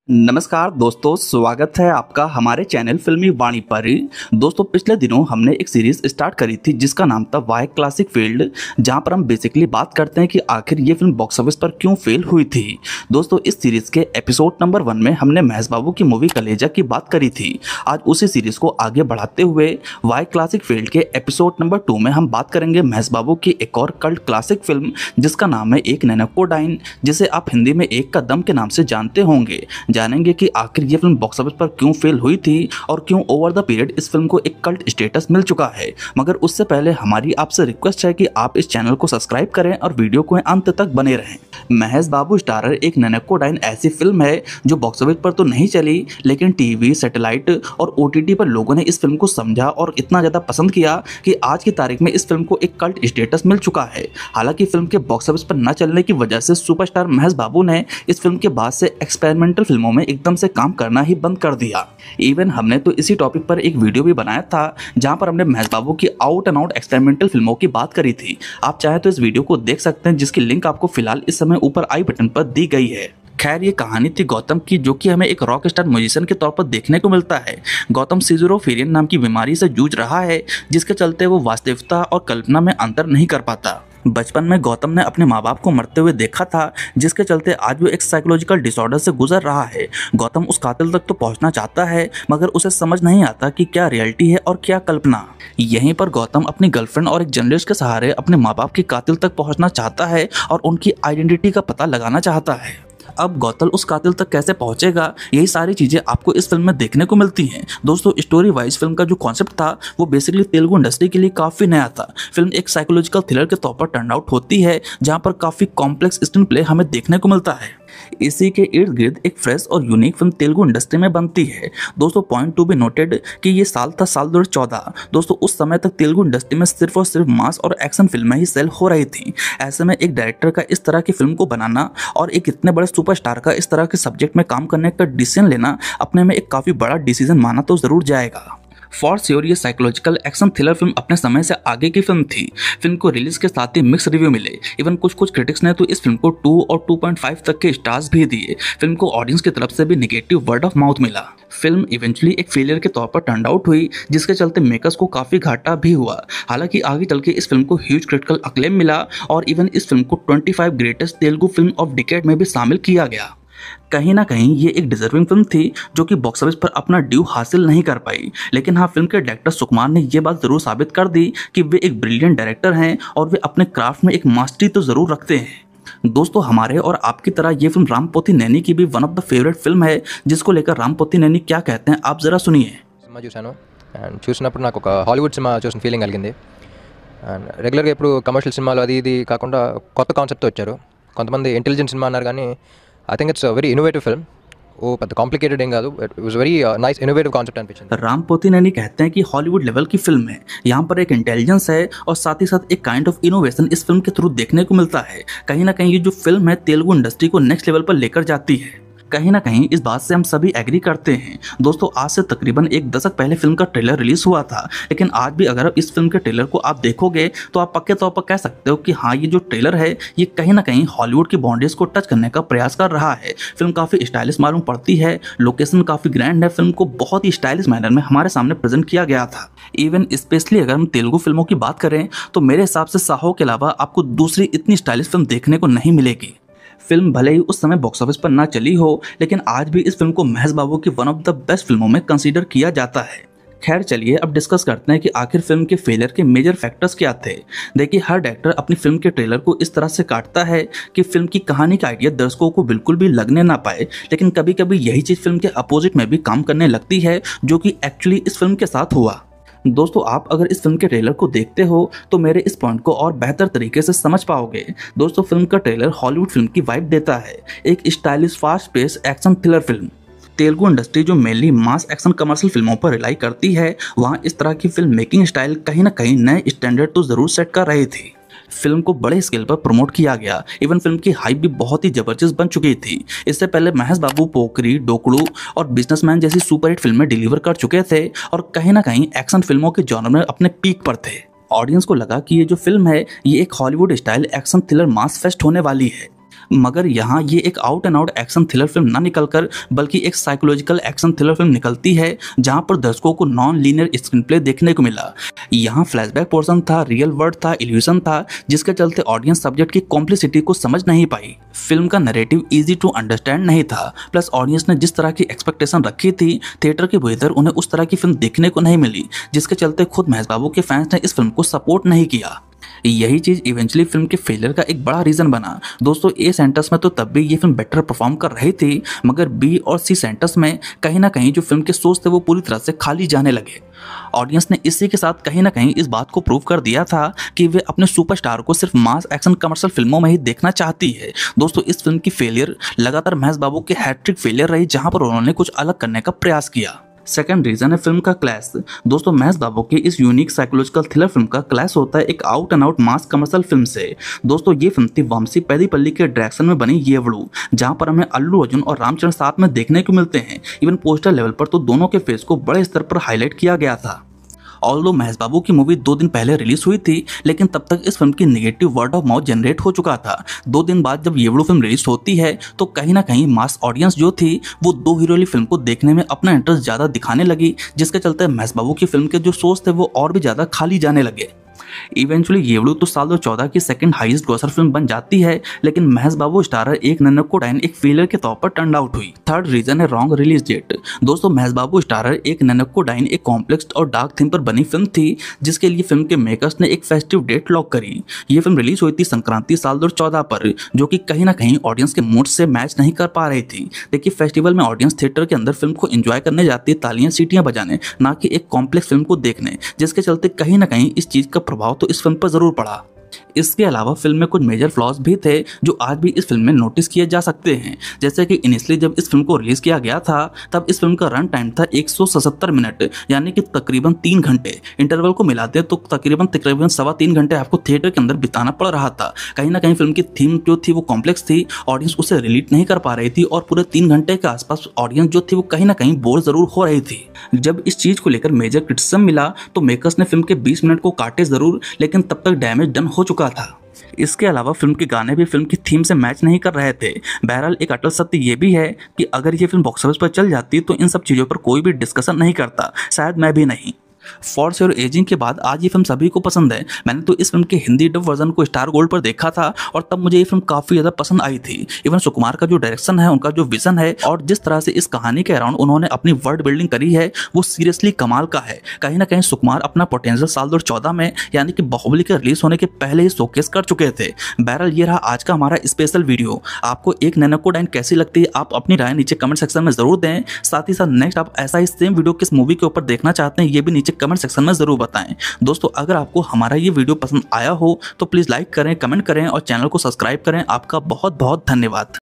नमस्कार दोस्तों, स्वागत है आपका हमारे चैनल फिल्मी वाणी पर। दोस्तों, पिछले दिनों हमने एक सीरीज स्टार्ट करी थी जिसका नाम था वाई क्लासिक फील्ड, जहां पर हम बेसिकली बात करते हैं कि आखिर ये फिल्म बॉक्स ऑफिस पर क्यों फेल हुई थी। दोस्तों, इस सीरीज के एपिसोड नंबर 1 में हमने महेश बाबू की मूवी कलेजा की बात करी थी। आज उसी सीरीज को आगे बढ़ाते हुए वाई क्लासिक फील्ड के एपिसोड नंबर 2 में हम बात करेंगे महेश बाबू की एक और कल्ट क्लासिक फिल्म जिसका नाम है एक नैनोकोडाइन, जिसे आप हिंदी में एक का दम के नाम से जानते होंगे। जानेंगे कि आखिर ये फिल्म बॉक्स ऑफिस पर क्यों फेल हुई थी और क्यों ओवर द पीरियड इस फिल्म को एक कल्ट स्टेटस मिल चुका है। मगर उससे पहले हमारी आपसे रिक्वेस्ट है कि आप इस चैनल को सब्सक्राइब करें और वीडियो को अंत तक बने रहें। महेश बाबू स्टारर एक नैनोकोडाइन ऐसी फिल्म है जो बॉक्स ऑफिस पर तो नहीं चली, लेकिन टीवी, सैटेलाइट और ओटीटी पर लोगों ने इस फिल्म को समझा और इतना ज्यादा पसंद किया कि आज की तारीख में इस फिल्म को एक कल्ट स्टेटस मिल चुका है। हालांकि फिल्म के बॉक्स ऑफिस पर न चलने की वजह से सुपरस्टार महेश बाबू ने इस फिल्म के बाद से एक्सपेरिमेंटल फिल्मों में एकदम से काम करना ही बंद कर दिया। इवन हमने तो इसी टॉपिक पर एक वीडियो भी बनाया था जहां पर हमने महेश बाबू की आउट एंड आउट एक्सपेरिमेंटल फिल्मों की बात करी थी। आप चाहे तो इस वीडियो को देख सकते हैं, जिसकी लिंक आपको फिलहाल इस समय ऊपर आई बटन पर दी गई है। खैर, ये कहानी थी गौतम की, जो कि हमें एक रॉक स्टार म्यूजिशियन के तौर पर देखने को मिलता है। गौतम सिज़ोफ्रेनिया नाम की बीमारी से जूझ रहा है, जिसके चलते वो वास्तविकता और कल्पना में अंतर नहीं कर पाता। बचपन में गौतम ने अपने माँ बाप को मरते हुए देखा था, जिसके चलते आज वो एक साइकोलॉजिकल डिसऑर्डर से गुजर रहा है। गौतम उस कातिल तक तो पहुंचना चाहता है, मगर उसे समझ नहीं आता कि क्या रियलिटी है और क्या कल्पना। यहीं पर गौतम अपनी गर्लफ्रेंड और एक जर्नलिस्ट के सहारे अपने माँ बाप के कातिल तक पहुंचना चाहता है और उनकी आइडेंटिटी का पता लगाना चाहता है। अब गौतम उस कातिल तक कैसे पहुंचेगा, यही सारी चीजें आपको इस फिल्म में देखने को मिलती हैं। दोस्तों, स्टोरी वाइज फिल्म का जो कॉन्सेप्ट था वो बेसिकली तेलुगु इंडस्ट्री के लिए काफी नया था। फिल्म एक साइकोलॉजिकल थ्रिलर के तौर पर टर्न आउट होती है, जहां पर काफी कॉम्प्लेक्स स्क्रीन प्ले हमें देखने को मिलता है। इसी के इर्द गिर्द एक फ्रेश और यूनिक फिल्म तेलुगु इंडस्ट्री में बनती है। दोस्तों, पॉइंट टू बी नोटेड कि ये साल था साल 2014। दोस्तों, उस समय तक तेलुगु इंडस्ट्री में सिर्फ और सिर्फ मास और एक्शन फिल्में ही सेल हो रही थी। ऐसे में एक डायरेक्टर का इस तरह की फिल्म को बनाना और एक इतने बड़े सुपरस्टार का इस तरह के सब्जेक्ट में काम करने का डिसीजन लेना अपने में एक काफी बड़ा डिसीजन माना तो जरूर जाएगा। फॉर श्योर ये साइकोलॉजिकल एक्शन थ्रिलर फिल्म अपने समय से आगे की फिल्म थी। फिल्म को रिलीज के साथ ही मिक्स रिव्यू मिले। इवन कुछ क्रिटिक्स ने तो इस फिल्म को 2 और 2.5 तक के स्टार्स भी दिए। फिल्म को ऑडियंस की तरफ से भी नेगेटिव वर्ड ऑफ माउथ मिला। फिल्म इवेंचुअली एक फेलियर के तौर पर टर्न आउट हुई, जिसके चलते मेकर्स को काफी घाटा भी हुआ। हालांकि आगे चल के इस फिल्म को ह्यूज क्रिटिकल अक्लेम मिला और इवन इस फिल्म को 25 greatest Telugu film of decade में भी शामिल किया गया। कहीं ना कहीं ये एक डिजर्विंग फिल्म थी जो कि बॉक्स ऑफिस पर अपना ड्यू हासिल नहीं कर पाई। लेकिन हाँ, फिल्म के डायरेक्टर सुकुमार ने ये बात जरूर साबित कर दी कि वे एक ब्रिलियंट डायरेक्टर हैं और वे अपने क्राफ्ट में एक मास्टरी तो जरूर रखते हैं। दोस्तों, हमारे और आपकी तरह ये फिल्म राम पोथी नैनी की भी one of the favourite film है, जिसको लेकर राम पोथी नैनी क्या कहते हैं आप जरा सुनिए। సినిమా చూశాను అండ్ చూసినప్పుడు నాకు ఒక హాలీవుడ్ సినిమా చూసిన ఫీలింగ్ కలిగింది. అండ్ రెగ్యులర్గా ఇప్పుడు కమర్షియల్ సినిమాలు అది ఇది కాకుండా కొత్త కాన్సెప్ట్తో వచ్చారు. కొంతమంది ఇంటెలిజెంట్ సినిమా అన్నారు, కానీ I think it's very innovative film. वो పెద్ద కాంప్లికేటెడ్ ఏం కాదు. It was very nice innovative concept అనిపించింది. राम पोथी नैनी कहते हैं कि हॉलीवुड लेवल की फिल्म है। यहाँ पर एक इंटेलिजेंस है और साथ ही साथ एक काइंड ऑफ इनोवेशन इस फिल्म के थ्रू देखने को मिलता है। कहीं ना कहीं ये जो फिल्म है तेलुगु इंडस्ट्री को नेक्स्ट लेवल पर लेकर जाती है। कहीं ना कहीं इस बात से हम सभी एग्री करते हैं। दोस्तों, आज से तकरीबन एक दशक पहले फिल्म का ट्रेलर रिलीज हुआ था, लेकिन आज भी अगर इस फिल्म के ट्रेलर को आप देखोगे तो आप पक्के तौर पर कह सकते हो कि हाँ, ये जो ट्रेलर है ये कहीं ना कहीं हॉलीवुड की बाउंड्रीज को टच करने का प्रयास कर रहा है। फिल्म काफी स्टाइलिश मालूम पड़ती है, लोकेशन काफी ग्रैंड है। फिल्म को बहुत ही स्टाइलिश मैनर में हमारे सामने प्रेजेंट किया गया था। इवन स्पेशली अगर हम तेलुगु फिल्मों की बात करें तो मेरे हिसाब से साहो के अलावा आपको दूसरी इतनी स्टाइलिश फिल्म देखने को नहीं मिलेगी। फिल्म भले ही उस समय बॉक्स ऑफिस पर ना चली हो, लेकिन आज भी इस फिल्म को महेश बाबू की वन ऑफ द बेस्ट फिल्मों में कंसीडर किया जाता है। खैर, चलिए अब डिस्कस करते हैं कि आखिर फिल्म के फेलियर के मेजर फैक्टर्स क्या थे। देखिए, हर डायरेक्टर अपनी फिल्म के ट्रेलर को इस तरह से काटता है कि फिल्म की कहानी का आइडिया दर्शकों को बिल्कुल भी लगने ना पाए, लेकिन कभी कभी यही चीज फिल्म के अपोजिट में भी काम करने लगती है, जो कि एक्चुअली इस फिल्म के साथ हुआ। दोस्तों, आप अगर इस फिल्म के ट्रेलर को देखते हो तो मेरे इस पॉइंट को और बेहतर तरीके से समझ पाओगे। दोस्तों, फिल्म का ट्रेलर हॉलीवुड फिल्म की वाइब देता है, एक stylish fast pace action thriller film. Telugu industry जो मेनली मास एक्शन कमर्शियल फिल्मों पर रिलाई करती है, वहाँ इस तरह की फिल्म मेकिंग स्टाइल कहीं ना कहीं नए स्टैंडर्ड तो जरूर सेट कर रही थी। फिल्म को बड़े स्केल पर प्रमोट किया गया। इवन फिल्म की हाइप भी बहुत ही जबरदस्त बन चुकी थी। इससे पहले महेश बाबू पोकरी, डोकड़ू और बिजनेसमैन जैसी सुपरहिट फिल्में डिलीवर कर चुके थे और कहीं ना कहीं एक्शन फिल्मों के जॉनर में अपने पीक पर थे। ऑडियंस को लगा कि ये जो फिल्म है ये एक हॉलीवुड स्टाइल एक्शन थ्रिलर मास फेस्ट होने वाली है। मगर यहाँ ये एक out and out action thriller film ना निकलकर बल्कि एक साइकोलॉजिकल एक्शन थ्रिलर फिल्म निकलती है, जहाँ पर दर्शकों को नॉन लीनियर स्क्रीन प्ले देखने को मिला। यहाँ फ्लैशबैक पोर्शन था, रियल वर्ल्ड था, इल्यूजन था, जिसके चलते ऑडियंस सब्जेक्ट की कॉम्प्लिसिटी को समझ नहीं पाई। फिल्म का नैरेटिव इजी टू अंडरस्टैंड नहीं था, प्लस ऑडियंस ने जिस तरह की एक्सपेक्टेशन रखी थी थिएटर के भीतर उन्हें उस तरह की फिल्म देखने को नहीं मिली, जिसके चलते खुद महेश बाबू के फैंस ने इस फिल्म को सपोर्ट नहीं किया। यही चीज इवेंचुअली फिल्म के फेलियर का एक बड़ा रीजन बना। दोस्तों ए सेंटर्स में तो तब भी ये फिल्म बेटर परफॉर्म कर रही थी, मगर बी और सी सेंटर्स में कहीं ना कहीं जो फिल्म के सोच थे वो पूरी तरह से खाली जाने लगे। ऑडियंस ने इसी के साथ कहीं ना कहीं इस बात को प्रूव कर दिया था कि वे अपने सुपरस्टार को सिर्फ मास एक्शन कमर्शियल फिल्मों में ही देखना चाहती है। दोस्तों इस फिल्म की फेलियर लगातार महेश बाबू के हैट्रिक फेलियर रही, जहां पर उन्होंने कुछ अलग करने का प्रयास किया। सेकंड रीजन है फिल्म का क्लैश। दोस्तों महेश बाबू की इस यूनिक साइकोलॉजिकल थ्रिलर फिल्म का क्लैश होता है एक out and out mass commercial film से। दोस्तों ये फिल्म थी वंशी पेदीपल्ली के डायरेक्शन में बनी येवड़ू, जहां पर हमें अल्लू अर्जुन और रामचरण साथ में देखने को मिलते हैं। इवन पोस्टर लेवल पर तो दोनों के फेस को बड़े स्तर पर हाईलाइट किया गया था। ऑल्दो महेश बाबू की मूवी 2 दिन पहले रिलीज हुई थी, लेकिन तब तक इस फिल्म की negative word of mouth generate हो चुका था। 2 दिन बाद जब येवड़ू फिल्म रिलीज होती है तो कहीं ना कहीं मास ऑडियंस जो थी वो 2 हीरो वाली फिल्म को देखने में अपना इंटरेस्ट ज्यादा दिखाने लगी, जिसके चलते महेश बाबू की फिल्म के जो शोज थे वो और भी ज्यादा खाली जाने लगे। इवेंचुअली येवड़ू तो साल 2014 की सेकंड हाईएस्ट ग्रॉसर फिल्म बन जाती है, लेकिन महेश बाबू स्टारर एक नन्नक्कू डायन एक फेलियर के तौर पर टर्न आउट हुई। थर्ड रीजन है रॉन्ग रिलीज डेट। दोस्तों महेश बाबू स्टारर एक नन्नक्कू डायन एक कॉम्प्लेक्स और डार्क थीम पर बनी फिल्म थी, जिसके लिए फिल्म के मेकर्स ने एक फेस्टिव डेट लॉक करी। ये फिल्म रिलीज हुई थी संक्रांति साल 2014 पर, जो कि कहीं ना कहीं ऑडियंस के मूड से मैच नहीं कर पा रही थी। देखिए फेस्टिवल में ऑडियंस थिएटर के अंदर फिल्म को एंजॉय करने जाती है तालियां सीटियां बजाने, ना कि एक कॉम्प्लेक्स फिल्म को देखने, जिसके चलते कहीं ना कहीं इस चीज का प्रभाव तो इस फिल्म पर जरूर पड़ा। इसके अलावा फिल्म में कुछ मेजर फ्लॉज भी थे जो आज भी इस फिल्म में नोटिस किए जा सकते हैं। जैसे कि इनिशियली जब इस फिल्म को रिलीज किया गया था तब इस फिल्म का रन टाइम था 177 मिनट, यानी कि तकरीबन 3 घंटे। इंटरवल को मिलाते तो तकरीबन 3.25 घंटे आपको थिएटर के अंदर बिताना पड़ रहा था। कहीं ना कहीं फिल्म की थीम जो थी वो कॉम्प्लेक्स थी, ऑडियंस उसे रिलेट नहीं कर पा रही थी और पूरे 3 घंटे के आसपास ऑडियंस जो थी वो कहीं ना कहीं बोर जरूर हो रही थी। जब इस चीज को लेकर मेजर क्रिटिसिज्म मिला तो मेकर्स ने फिल्म के 20 मिनट को काटे जरूर, लेकिन तब तक डैमेज डन हो चुका था। इसके अलावा फिल्म के गाने भी फिल्म की थीम से मैच नहीं कर रहे थे। बहरहाल एक अटल सत्य ये भी है कि अगर ये फिल्म बॉक्स ऑफिस पर चल जाती तो इन सब चीज़ों पर कोई भी डिस्कशन नहीं करता, शायद मैं भी नहीं। फॉर श्योर एजिंग के बाद आज ये फिल्म सभी को पसंद है। मैंने तो इस फिल्म के हिंदी डब वर्जन को स्टार गोल्ड पर देखा था और तब मुझे ये फिल्म काफ़ी ज़्यादा पसंद आई थी। इवन सुकुमार का जो डायरेक्शन है, उनका जो विजन है और जिस तरह से इस कहानी के अराउंड उन्होंने अपनी वर्ल्ड बिल्डिंग करी है वो सीरियसली कमाल का है। कहीं ना कहीं सुकुमार अपना पोटेंशियल साल 2014 में यानी कि बाहुबली के रिलीज होने के पहले ही शोकेस कर चुके थे। बहरहाल ये रहा आज का हमारा स्पेशल वीडियो। आपको एक नन्नक्कू डायन कैसी लगती है आप अपनी राय नीचे कमेंट सेक्शन में जरूर दें। साथ ही साथ नेक्स्ट आप ऐसा ही सेम वीडियो किस मूवी के ऊपर देखना चाहते हैं ये भी नीचे कमेंट सेक्शन में जरूर बताएं। दोस्तों अगर आपको हमारा ये वीडियो पसंद आया हो तो प्लीज लाइक करें, कमेंट करें और चैनल को सब्सक्राइब करें। आपका बहुत बहुत धन्यवाद।